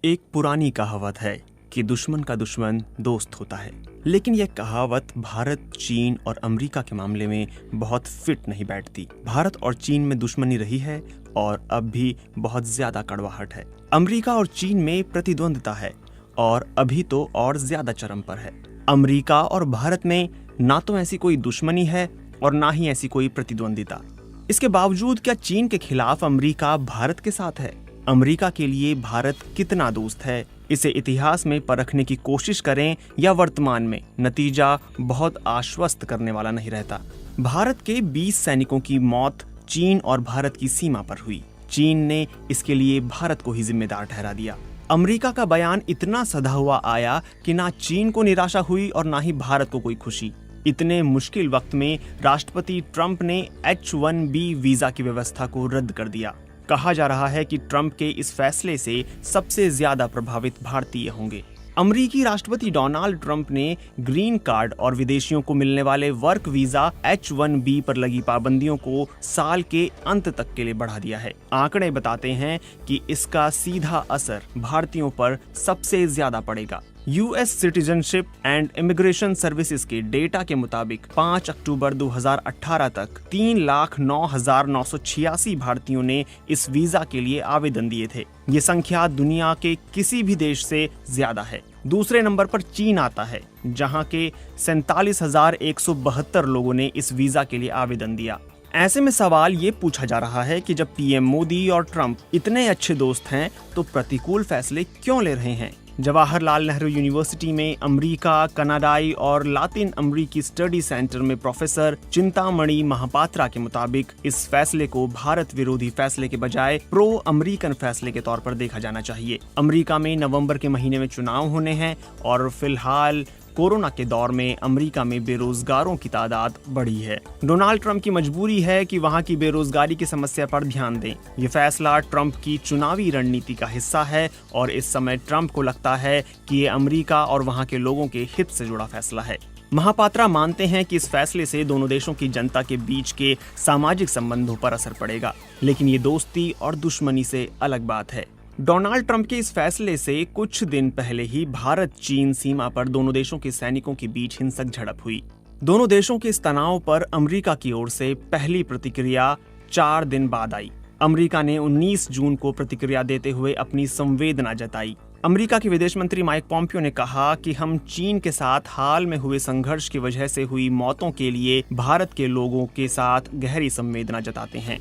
एक पुरानी कहावत है कि दुश्मन का दुश्मन दोस्त होता है, लेकिन यह कहावत भारत, चीन और अमेरिका के मामले में बहुत फिट नहीं बैठती। भारत और चीन में दुश्मनी रही है और अब भी बहुत ज्यादा कड़वाहट है। अमेरिका और चीन में प्रतिद्वंद्विता है और अभी तो और ज्यादा चरम पर है। अमेरिका और भारत में ना तो ऐसी कोई दुश्मनी है और ना ही ऐसी कोई प्रतिद्वंद्विता। इसके बावजूद क्या चीन के खिलाफ अमेरिका भारत के साथ है? अमेरिका के लिए भारत कितना दोस्त है, इसे इतिहास में परखने की कोशिश करें या वर्तमान में, नतीजा बहुत आश्वस्त करने वाला नहीं रहता। भारत के 20 सैनिकों की मौत चीन और भारत की सीमा पर हुई। चीन ने इसके लिए भारत को ही जिम्मेदार ठहरा दिया। अमेरिका का बयान इतना सधा हुआ आया कि ना चीन को निराशा हुई और ना ही भारत को कोई खुशी। इतने मुश्किल वक्त में राष्ट्रपति ट्रंप ने H-1B वीजा की व्यवस्था को रद्द कर दिया। कहा जा रहा है कि ट्रंप के इस फैसले से सबसे ज्यादा प्रभावित भारतीय होंगे। अमेरिकी राष्ट्रपति डोनाल्ड ट्रंप ने ग्रीन कार्ड और विदेशियों को मिलने वाले वर्क वीजा H-1B पर लगी पाबंदियों को साल के अंत तक के लिए बढ़ा दिया है। आंकड़े बताते हैं कि इसका सीधा असर भारतीयों पर सबसे ज्यादा पड़ेगा। US citizenship and immigration services के डेटा के मुताबिक 5 अक्टूबर 2018 तक 3,09,986 भारतीयों ने इस वीजा के लिए आवेदन दिए थे। ये संख्या दुनिया के किसी भी देश से ज्यादा है। दूसरे नंबर पर चीन आता है, जहां के 47,172 लोगों ने इस वीजा के लिए आवेदन दिया। ऐसे में सवाल ये पूछा जा रहा है कि जब पीएम मोदी और ट्रंप इतने अच्छे दोस्त हैं तो प्रतिकूल फैसले क्यों ले रहे हैं? जवाहरलाल नेहरू यूनिवर्सिटी में अमेरिका, कनाडाई और लातिन अमेरिकी स्टडी सेंटर में प्रोफेसर चिंतामणि महापात्रा के मुताबिक इस फैसले को भारत विरोधी फैसले के बजाय प्रो अमेरिकन फैसले के तौर पर देखा जाना चाहिए। अमेरिका में नवंबर के महीने में चुनाव होने हैं और फिलहाल कोरोना के दौर में अमेरिका में बेरोजगारों की तादाद बढ़ी है। डोनाल्ड ट्रंप की मजबूरी है कि वहां की बेरोजगारी की समस्या पर ध्यान दें। ये फैसला ट्रंप की चुनावी रणनीति का हिस्सा है और इस समय ट्रंप को लगता है कि ये अमेरिका और वहां के लोगों के हित से जुड़ा फैसला है। महापात्रा मानते हैं कि इस फैसले से दोनों देशों की जनता के बीच के सामाजिक संबंधों पर असर पड़ेगा, लेकिन ये दोस्ती और दुश्मनी से अलग बात है। डोनाल्ड ट्रंप के इस फैसले से कुछ दिन पहले ही भारत चीन सीमा पर दोनों देशों के सैनिकों के बीच हिंसक झड़प हुई। दोनों देशों के इस तनाव पर अमेरिका की ओर से पहली प्रतिक्रिया 4 दिन बाद आई। अमेरिका ने 19 जून को प्रतिक्रिया देते हुए अपनी संवेदना जताई। अमेरिका के विदेश मंत्री माइक पॉम्पियो ने कहा कि हम चीन के साथ हाल में हुए संघर्ष की वजह से हुई मौतों के लिए भारत के लोगों के साथ गहरी संवेदना जताते हैं।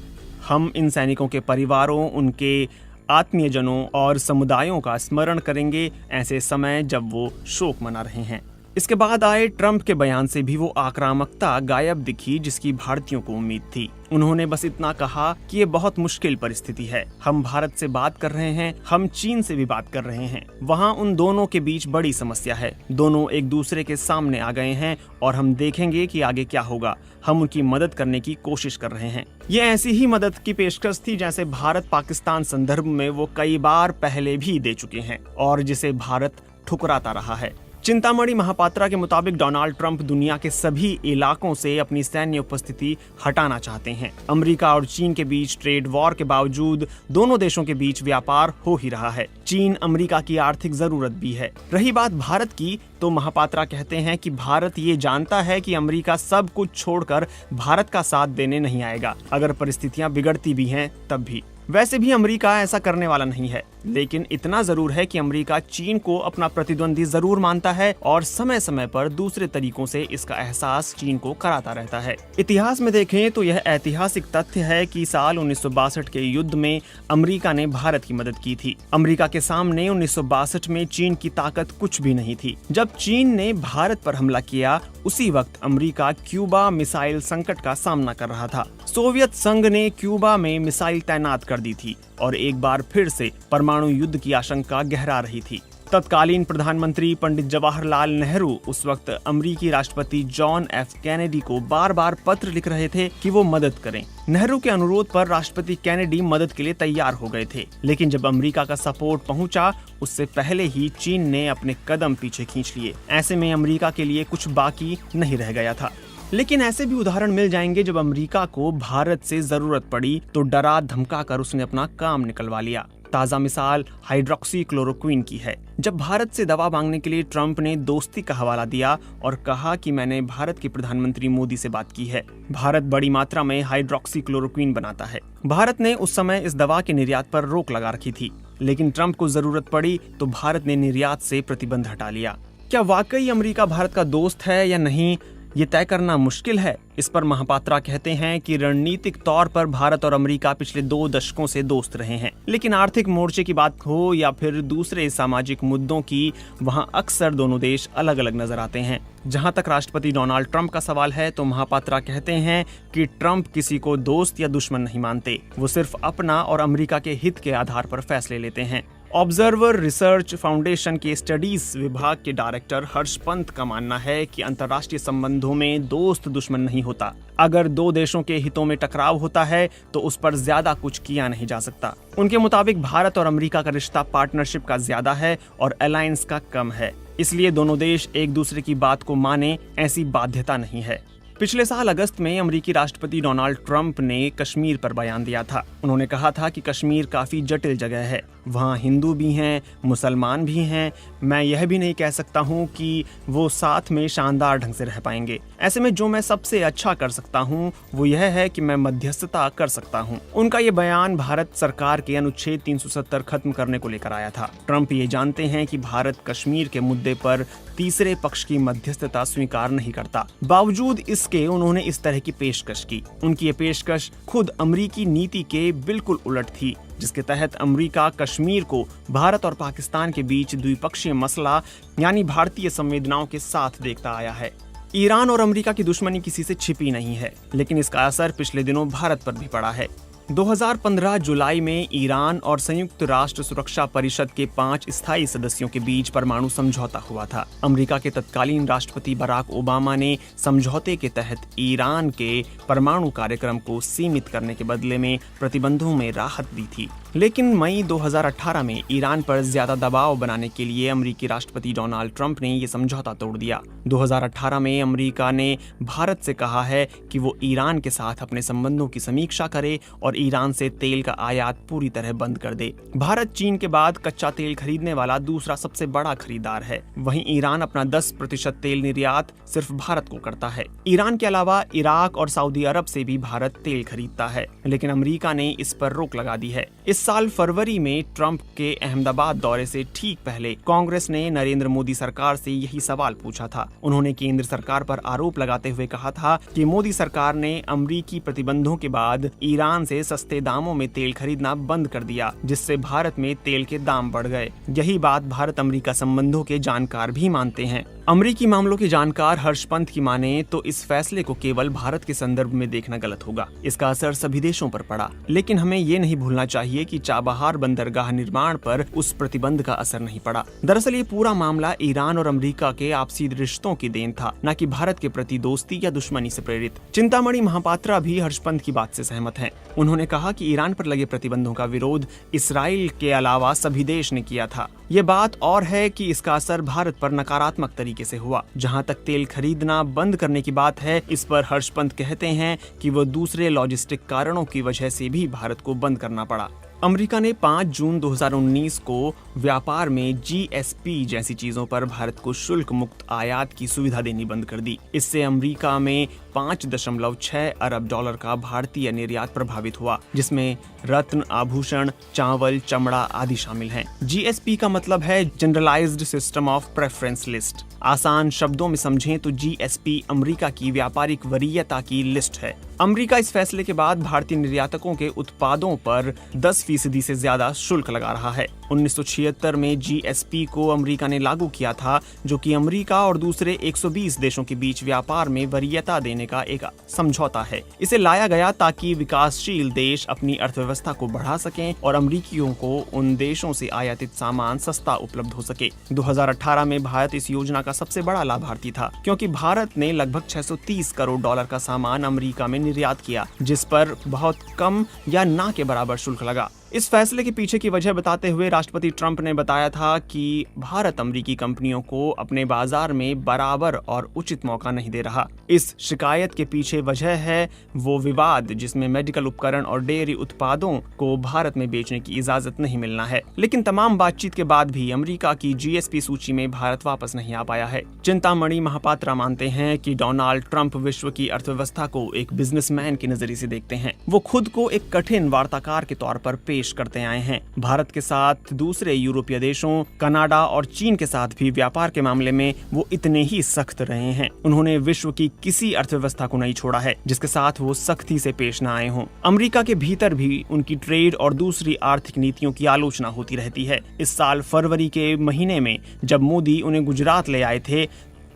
हम इन सैनिकों के परिवारों, उनके आत्मीयजनों और समुदायों का स्मरण करेंगे ऐसे समय जब वो शोक मना रहे हैं। इसके बाद आए ट्रंप के बयान से भी वो आक्रामकता गायब दिखी जिसकी भारतीयों को उम्मीद थी। उन्होंने बस इतना कहा कि ये बहुत मुश्किल परिस्थिति है, हम भारत से बात कर रहे हैं, हम चीन से भी बात कर रहे हैं। वहाँ उन दोनों के बीच बड़ी समस्या है, दोनों एक दूसरे के सामने आ गए हैं और हम देखेंगे कि आगे क्या होगा। हम उनकी मदद करने की कोशिश कर रहे हैं। ये ऐसी ही मदद की पेशकश थी जैसे भारत पाकिस्तान संदर्भ में वो कई बार पहले भी दे चुके हैं और जिसे भारत ठुकराता रहा है। चिंतामणि महापात्रा के मुताबिक डोनाल्ड ट्रंप दुनिया के सभी इलाकों से अपनी सैन्य उपस्थिति हटाना चाहते हैं। अमेरिका और चीन के बीच ट्रेड वॉर के बावजूद दोनों देशों के बीच व्यापार हो ही रहा है। चीन अमेरिका की आर्थिक जरूरत भी है। रही बात भारत की, तो महापात्रा कहते हैं कि भारत ये जानता है कि अमेरिका सब कुछ छोड़कर भारत का साथ देने नहीं आएगा, अगर परिस्थितियां बिगड़ती भी हैं तब भी। वैसे भी अमेरिका ऐसा करने वाला नहीं है, लेकिन इतना जरूर है कि अमेरिका चीन को अपना प्रतिद्वंदी जरूर मानता है और समय समय पर दूसरे तरीकों से इसका एहसास चीन को कराता रहता है। इतिहास में देखें तो यह ऐतिहासिक तथ्य है कि साल 1962 के युद्ध में अमेरिका ने भारत की मदद की थी। अमेरिका के सामने 1962 में चीन की ताकत कुछ भी नहीं थी। जब चीन ने भारत पर हमला किया, उसी वक्त अमेरिका क्यूबा मिसाइल संकट का सामना कर रहा था। सोवियत संघ ने क्यूबा में मिसाइल तैनात कर दी थी और एक बार फिर से परमाणु युद्ध की आशंका गहरा रही थी। तत्कालीन प्रधानमंत्री पंडित जवाहरलाल नेहरू उस वक्त अमेरिकी राष्ट्रपति जॉन एफ कैनेडी को बार बार पत्र लिख रहे थे कि वो मदद करें। नेहरू के अनुरोध पर राष्ट्रपति कैनेडी मदद के लिए तैयार हो गए थे, लेकिन जब अमेरिका का सपोर्ट पहुंचा उससे पहले ही चीन ने अपने कदम पीछे खींच लिए। ऐसे में अमेरिका के लिए कुछ बाकी नहीं रह गया था। लेकिन ऐसे भी उदाहरण मिल जाएंगे जब अमेरिका को भारत से जरूरत पड़ी तो डरा धमका कर उसने अपना काम निकलवा लिया। ताज़ा मिसाल हाइड्रोक्सी क्लोरोक्विन की है। जब भारत से दवा मांगने के लिए ट्रंप ने दोस्ती का हवाला दिया और कहा कि मैंने भारत के प्रधानमंत्री मोदी से बात की है। भारत बड़ी मात्रा में हाइड्रोक्सी क्लोरोक्विन बनाता है। भारत ने उस समय इस दवा के निर्यात पर रोक लगा रखी थी, लेकिन ट्रंप को जरूरत पड़ी तो भारत ने निर्यात से प्रतिबंध हटा लिया। क्या वाकई अमेरिका भारत का दोस्त है या नहीं, ये तय करना मुश्किल है। इस पर महापात्रा कहते हैं कि रणनीतिक तौर पर भारत और अमेरिका पिछले 2 दशकों से दोस्त रहे हैं, लेकिन आर्थिक मोर्चे की बात हो या फिर दूसरे सामाजिक मुद्दों की, वहां अक्सर दोनों देश अलग अलग नजर आते हैं। जहां तक राष्ट्रपति डोनाल्ड ट्रंप का सवाल है तो महापात्रा कहते हैं कि ट्रंप किसी को दोस्त या दुश्मन नहीं मानते, वो सिर्फ अपना और अमेरिका के हित के आधार पर फैसले लेते हैं। ऑब्जर्वर रिसर्च फाउंडेशन के स्टडीज विभाग के डायरेक्टर हर्ष पंत का मानना है कि अंतर्राष्ट्रीय संबंधों में दोस्त दुश्मन नहीं होता। अगर 2 देशों के हितों में टकराव होता है तो उस पर ज्यादा कुछ किया नहीं जा सकता। उनके मुताबिक भारत और अमेरिका का रिश्ता पार्टनरशिप का ज्यादा है और अलायंस का कम है, इसलिए दोनों देश एक दूसरे की बात को माने ऐसी बाध्यता नहीं है। पिछले साल अगस्त में अमेरिकी राष्ट्रपति डोनाल्ड ट्रंप ने कश्मीर पर बयान दिया था। उन्होंने कहा था कि कश्मीर काफी जटिल जगह है, वहाँ हिंदू भी हैं, मुसलमान भी हैं। मैं यह भी नहीं कह सकता हूँ कि वो साथ में शानदार ढंग से रह पाएंगे। ऐसे में जो मैं सबसे अच्छा कर सकता हूँ वो यह है कि मैं मध्यस्थता कर सकता हूँ। उनका ये बयान भारत सरकार के अनुच्छेद 370 खत्म करने को लेकर आया था। ट्रंप ये जानते हैं कि भारत कश्मीर के मुद्दे पर तीसरे पक्ष की मध्यस्थता स्वीकार नहीं करता। बावजूद इसके उन्होंने इस तरह की पेशकश की। उनकी ये पेशकश खुद अमेरिकी नीति के बिल्कुल उलट थी, जिसके तहत अमेरिका कश्मीर को भारत और पाकिस्तान के बीच द्विपक्षीय मसला यानी भारतीय संवेदनाओं के साथ देखता आया है। ईरान और अमेरिका की दुश्मनी किसी से छिपी नहीं है, लेकिन इसका असर पिछले दिनों भारत पर भी पड़ा है। 2015 जुलाई में ईरान और संयुक्त राष्ट्र सुरक्षा परिषद के 5 स्थायी सदस्यों के बीच परमाणु समझौता हुआ था। अमेरिका के तत्कालीन राष्ट्रपति बराक ओबामा ने समझौते के तहत ईरान के परमाणु कार्यक्रम को सीमित करने के बदले में प्रतिबंधों में राहत दी थी। लेकिन मई 2018 में ईरान पर ज्यादा दबाव बनाने के लिए अमेरिकी राष्ट्रपति डोनाल्ड ट्रंप ने ये समझौता तोड़ दिया। 2018 में अमेरिका ने भारत से कहा है कि वो ईरान के साथ अपने संबंधों की समीक्षा करे और ईरान से तेल का आयात पूरी तरह बंद कर दे। भारत चीन के बाद कच्चा तेल खरीदने वाला दूसरा सबसे बड़ा खरीदार है। वहीं ईरान अपना 10% तेल निर्यात सिर्फ भारत को करता है। ईरान के अलावा इराक और सऊदी अरब से भी भारत तेल खरीदता है, लेकिन अमेरिका ने इस पर रोक लगा दी है। इस साल फरवरी में ट्रंप के अहमदाबाद दौरे से ठीक पहले कांग्रेस ने नरेंद्र मोदी सरकार से यही सवाल पूछा था। उन्होंने केंद्र सरकार पर आरोप लगाते हुए कहा था कि मोदी सरकार ने अमेरिकी प्रतिबंधों के बाद ईरान से सस्ते दामों में तेल खरीदना बंद कर दिया, जिससे भारत में तेल के दाम बढ़ गए। यही बात भारत अमेरिका संबंधों के जानकार भी मानते हैं। अमेरिकी मामलों के जानकार हर्ष पंत की माने तो इस फैसले को केवल भारत के संदर्भ में देखना गलत होगा। इसका असर सभी देशों पर पड़ा, लेकिन हमें ये नहीं भूलना चाहिए कि चाबहार बंदरगाह निर्माण पर उस प्रतिबंध का असर नहीं पड़ा। दरअसल ये पूरा मामला ईरान और अमेरिका के आपसी रिश्तों की देन था, न कि भारत के प्रति दोस्ती या दुश्मनी से प्रेरित। चिंतामणि महापात्रा भी हर्ष पंत की बात से सहमत हैं। उन्होंने कहा कि ईरान पर लगे प्रतिबंधों का विरोध इसराइल के अलावा सभी देश ने किया था। ये बात और है कि इसका असर भारत पर नकारात्मक तरीके से हुआ। जहां तक तेल खरीदना बंद करने की बात है, इस पर हर्ष पंत कहते हैं कि वो दूसरे लॉजिस्टिक कारणों की वजह से भी भारत को बंद करना पड़ा। अमेरिका ने 5 जून 2019 को व्यापार में GSP जैसी चीजों पर भारत को शुल्क मुक्त आयात की सुविधा देनी बंद कर दी। इससे अमेरिका में 5.6 अरब डॉलर का भारतीय निर्यात प्रभावित हुआ, जिसमें रत्न, आभूषण, चावल, चमड़ा आदि शामिल हैं। GSP का मतलब है generalised system of preference list. आसान शब्दों में समझें तो GSP अमेरिका की व्यापारिक वरीयता की लिस्ट है। अमेरिका इस फैसले के बाद भारतीय निर्यातकों के उत्पादों पर 10% से ज्यादा शुल्क लगा रहा है। 1976 में GSP को अमेरिका ने लागू किया था, जो कि अमेरिका और दूसरे 120 देशों के बीच व्यापार में वरीयता देने का एक समझौता है। इसे लाया गया ताकि विकासशील देश अपनी अर्थव्यवस्था को बढ़ा सकें और अमेरिकियों को उन देशों से आयातित सामान सस्ता उपलब्ध हो सके। 2018 में भारत इस योजना का सबसे बड़ा लाभार्थी था, क्योंकि भारत ने लगभग 630 करोड़ डॉलर का सामान अमेरिका में निर्यात किया, जिस पर बहुत कम या ना के बराबर शुल्क लगा। इस फैसले के पीछे की वजह बताते हुए राष्ट्रपति ट्रंप ने बताया था कि भारत अमेरिकी कंपनियों को अपने बाजार में बराबर और उचित मौका नहीं दे रहा। इस शिकायत के पीछे वजह है वो विवाद जिसमें मेडिकल उपकरण और डेयरी उत्पादों को भारत में बेचने की इजाजत नहीं मिलना है। लेकिन तमाम बातचीत के बाद भी अमेरिका की जीएसपी सूची में भारत वापस नहीं आ पाया है। चिंतामणि महापात्रा मानते हैं कि डोनाल्ड ट्रंप विश्व की अर्थव्यवस्था को एक बिजनेसमैन के नजरिए से देखते हैं। वो खुद को एक कठिन वार्ताकार के तौर पर पेश करते आए हैं। भारत के साथ दूसरे यूरोपीय देशों, कनाडा और चीन के साथ भी व्यापार के मामले में वो इतने ही सख्त रहे हैं। उन्होंने विश्व की किसी अर्थव्यवस्था को नहीं छोड़ा है जिसके साथ वो सख्ती से पेश न आए हों। अमेरिका के भीतर भी उनकी ट्रेड और दूसरी आर्थिक नीतियों की आलोचना होती रहती है। इस साल फरवरी के महीने में जब मोदी उन्हें गुजरात ले आए थे,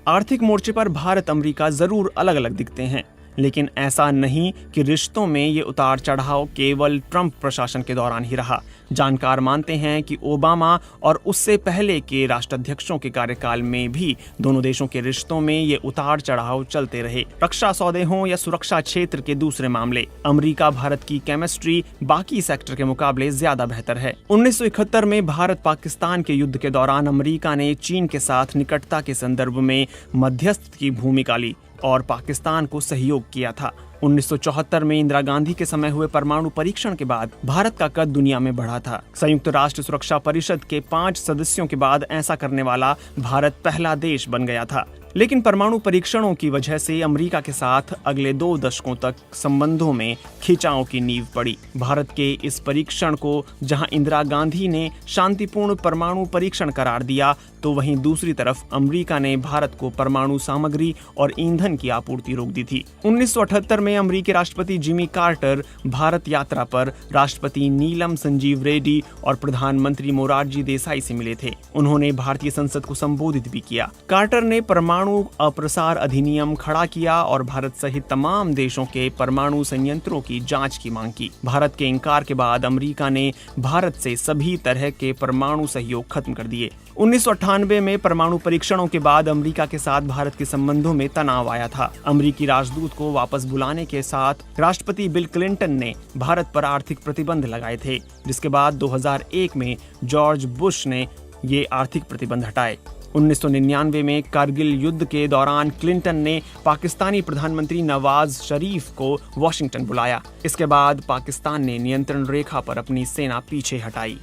आर्थिक मोर्चे पर भारत अमेरिका जरूर अलग अलग दिखते हैं, लेकिन ऐसा नहीं कि रिश्तों में ये उतार चढ़ाव केवल ट्रंप प्रशासन के दौरान ही रहा। जानकार मानते हैं कि ओबामा और उससे पहले के राष्ट्राध्यक्षों के कार्यकाल में भी दोनों देशों के रिश्तों में ये उतार चढ़ाव चलते रहे। रक्षा सौदे हों या सुरक्षा क्षेत्र के दूसरे मामले, अमेरिका भारत की केमिस्ट्री बाकी सेक्टर के मुकाबले ज्यादा बेहतर है। 1971 में भारत पाकिस्तान के युद्ध के दौरान अमेरिका ने चीन के साथ निकटता के संदर्भ में मध्यस्थ की भूमिका ली और पाकिस्तान को सहयोग किया था। 1974 में इंदिरा गांधी के समय हुए परमाणु परीक्षण के बाद भारत का कद दुनिया में बढ़ा था। संयुक्त राष्ट्र सुरक्षा परिषद के 5 सदस्यों के बाद ऐसा करने वाला भारत पहला देश बन गया था। लेकिन परमाणु परीक्षणों की वजह से अमेरिका के साथ अगले 2 दशकों तक संबंधों में खिंचाव की नींव पड़ी। भारत के इस परीक्षण को जहां इंदिरा गांधी ने शांतिपूर्ण परमाणु परीक्षण करार दिया, तो वहीं दूसरी तरफ अमेरिका ने भारत को परमाणु सामग्री और ईंधन की आपूर्ति रोक दी थी। 1978 में अमेरिकी राष्ट्रपति जिमी कार्टर भारत यात्रा पर राष्ट्रपति नीलम संजीव रेड्डी और प्रधानमंत्री मोरारजी देसाई से मिले थे। उन्होंने भारतीय संसद को संबोधित भी किया। कार्टर ने परमाणु अप्रसार अधिनियम खड़ा किया और भारत सहित तमाम देशों के परमाणु संयंत्रों की जांच की मांग की। भारत के इनकार के बाद अमेरिका ने भारत से सभी तरह के परमाणु सहयोग खत्म कर दिए। 1998 में परमाणु परीक्षणों के बाद अमेरिका के साथ भारत के संबंधों में तनाव आया था। अमेरिकी राजदूत को वापस बुलाने के साथ राष्ट्रपति बिल क्लिंटन ने भारत पर आर्थिक प्रतिबंध लगाए थे, जिसके बाद 2001 में जॉर्ज बुश ने ये आर्थिक प्रतिबंध हटाए। 1999 में कारगिल युद्ध के दौरान क्लिंटन ने पाकिस्तानी प्रधानमंत्री नवाज शरीफ को वॉशिंगटन बुलाया। इसके बाद पाकिस्तान ने नियंत्रण रेखा पर अपनी सेना पीछे हटाई।